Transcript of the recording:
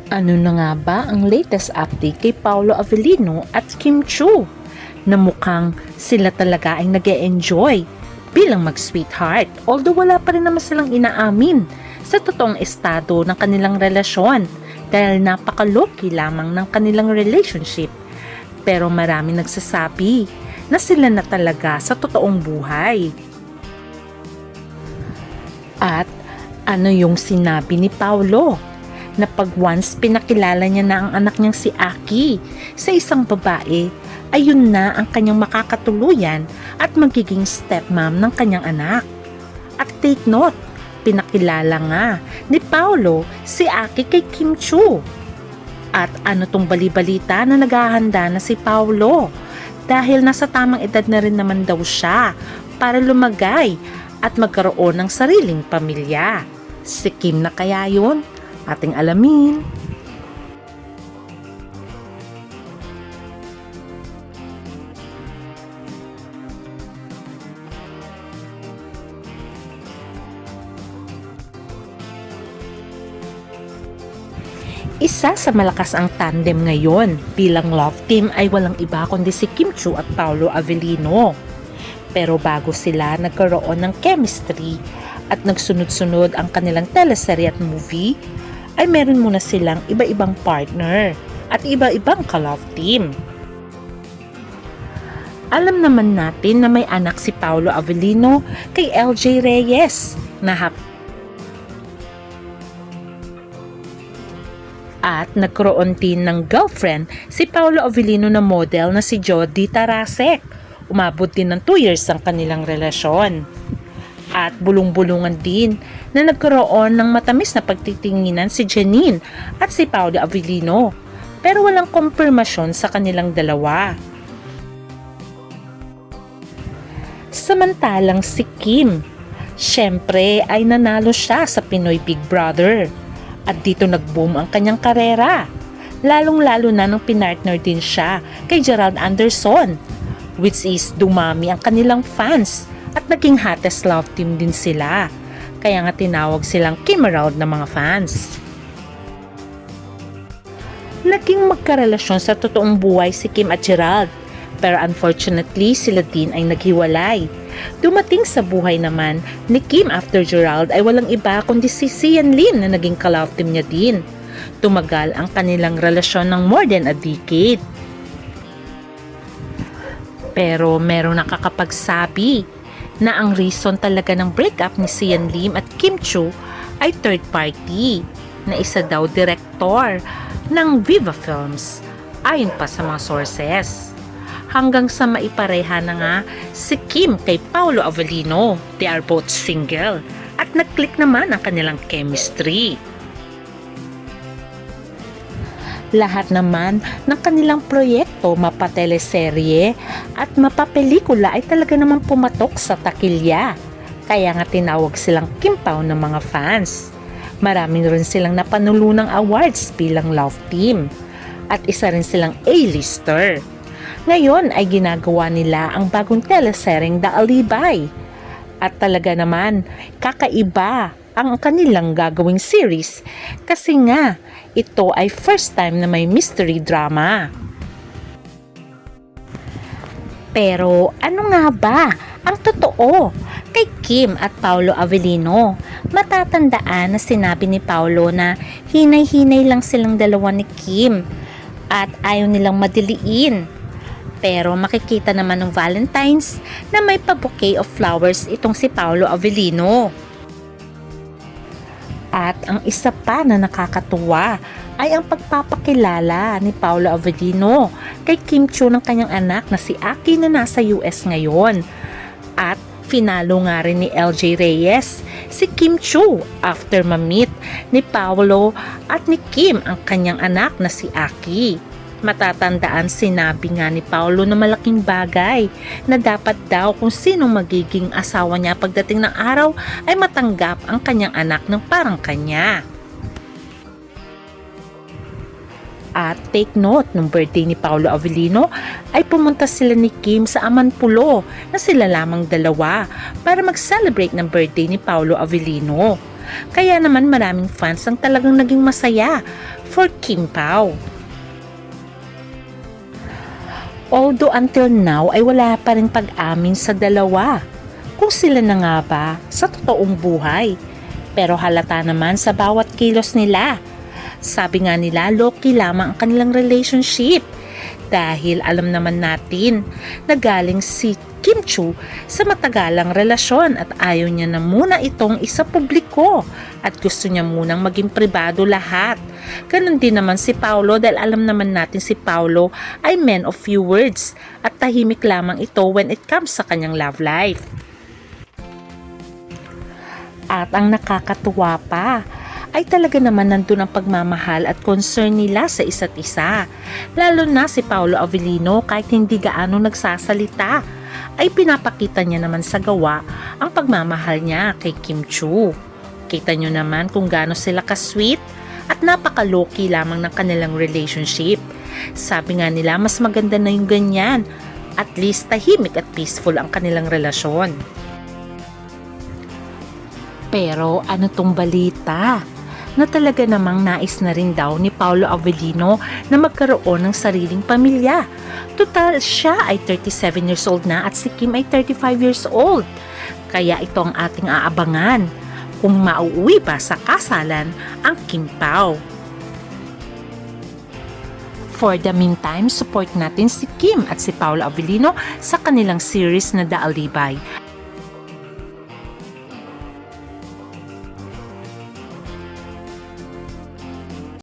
Ano na nga ba ang latest update kay Paolo Avellino at Kim Chiu na mukhang sila talaga ay nag-e-enjoy bilang mag-sweetheart, although wala pa rin naman silang inaamin sa totoong estado ng kanilang relasyon dahil napaka-low-key lamang ng kanilang relationship. Pero marami nagsasabi na sila na talaga sa totoong buhay. At ano yung sinabi ni Paolo? Na pag once pinakilala niya na ang anak niyang si Aki sa isang babae, ayun na ang kanyang makakatuluyan at magiging stepmom ng kanyang anak. At take note, pinakilala nga ni Paolo si Aki kay Kim Chiu. At ano tong bali-balita na naghahanda na si Paolo dahil nasa tamang edad na rin naman daw siya para lumagay at magkaroon ng sariling pamilya. Si Kim na kaya yun? Ating alamin. Isa sa malakas ang tandem ngayon bilang love team ay walang iba kundi si Kim Chiu at Paolo Avellino. Pero bago sila nagkaroon ng chemistry at nagsunod-sunod ang kanilang teleserye at movie, ay meron muna silang iba-ibang partner at iba-ibang ka-love team. Alam naman natin na may anak si Paolo Avellino kay LJ Reyes at nagkaroon din ng girlfriend si Paolo Avellino na model na si Jody Tarasek. Umabot din ng 2 years ang kanilang relasyon. At bulong-bulungan din na nagkaroon ng matamis na pagtitinginan si Janine at si Paolo Avellino, pero walang kumpirmasyon sa kanilang dalawa. Samantalang si Kim, syempre ay nanalo siya sa Pinoy Big Brother at dito nag-boom ang kanyang karera, lalong-lalo na nung pinartner din siya kay Gerald Anderson, which is dumami ang kanilang fans at naging hottest love team din sila. Kaya nga tinawag silang Kim Emerald ng mga fans. Naging magkarelasyon sa totoong buhay si Kim at Gerald, pero unfortunately sila din ay naghiwalay. Dumating sa buhay naman ni Kim after Gerald ay walang iba kundi si Sian Lin na naging ka-love team niya din. Tumagal ang kanilang relasyon ng more than a decade. Pero merong nakakapagsabi na ang reason talaga ng breakup ni Sian Lim at Kim Chiu ay third party na isa daw direktor ng Viva Films ayon pa sa mga sources. Hanggang sa maipareha na nga si Kim kay Paolo Avellino. They are both single at nag-click naman ang kanilang chemistry. Lahat naman ng kanilang proyekto, mapateleserye at mapapelikula ay talaga naman pumatok sa takilya. Kaya nga tinawag silang Kim Pao ng mga fans. Maraming rin silang napanulunang awards bilang love team. At isa rin silang A-lister. Ngayon ay ginagawa nila ang bagong teleseryeng The Alibay. At talaga naman, kakaiba ang kanilang gagawing series kasi nga ito ay first time na may mystery drama. Pero ano nga ba ang totoo kay Kim at Paolo Avellino? Matatandaan na sinabi ni Paolo na hinay-hinay lang silang dalawa ni Kim at ayaw nilang madiliin. Pero makikita naman ng Valentine's na may pa-bouquet of flowers itong si Paolo Avellino. At ang isa pa na nakakatuwa ay ang pagpapakilala ni Paolo Avellino kay Kim Chiu ng kanyang anak na si Aki na nasa US ngayon. At finalo nga rin ni LJ Reyes si Kim Chiu after ma-meet ni Paolo at ni Kim ang kanyang anak na si Aki. Matatandaan sinabi nga ni Paolo na malaking bagay na dapat daw kung sinong magiging asawa niya pagdating ng araw ay matanggap ang kanyang anak ng parang kanya. At take note, nung birthday ni Paolo Avellino ay pumunta sila ni Kim sa Amanpulo na sila lamang dalawa para mag-celebrate ng birthday ni Paolo Avellino. Kaya naman maraming fans ang talagang naging masaya for Kim Pao. Although until now ay wala pa rin pag-amin sa dalawa kung sila na nga ba sa totoong buhay. Pero halata naman sa bawat kilos nila. Sabi nga nila, low-key lamang ang kanilang relationship. Dahil alam naman natin na galing si Kim Chiu sa matagalang relasyon at ayaw niya na muna itong isa publiko at gusto niya munang maging pribado lahat. Ganon din naman si Paolo dahil alam naman natin si Paolo ay man of few words at tahimik lamang ito when it comes sa kanyang love life. At ang nakakatuwa pa ay talaga naman nandun ang pagmamahal at concern nila sa isa't isa. Lalo na si Paolo Avellino kahit hindi gaano nagsasalita ay pinapakita niya naman sa gawa ang pagmamahal niya kay Kim Chiu. Kita nyo naman kung gaano sila ka-sweet at napaka-low-key lamang ng kanilang relationship. Sabi nga nila mas maganda na yung ganyan, at least tahimik at peaceful ang kanilang relasyon. Pero ano tong balita? Na talaga namang nais na rin daw ni Paolo Avellino na magkaroon ng sariling pamilya. Total siya ay 37 years old na at si Kim ay 35 years old. Kaya ito ang ating aabangan kung mauuwi ba sa kasalan ang Kim Pao. For the meantime, support natin si Kim at si Paolo Avellino sa kanilang series na The Alibay.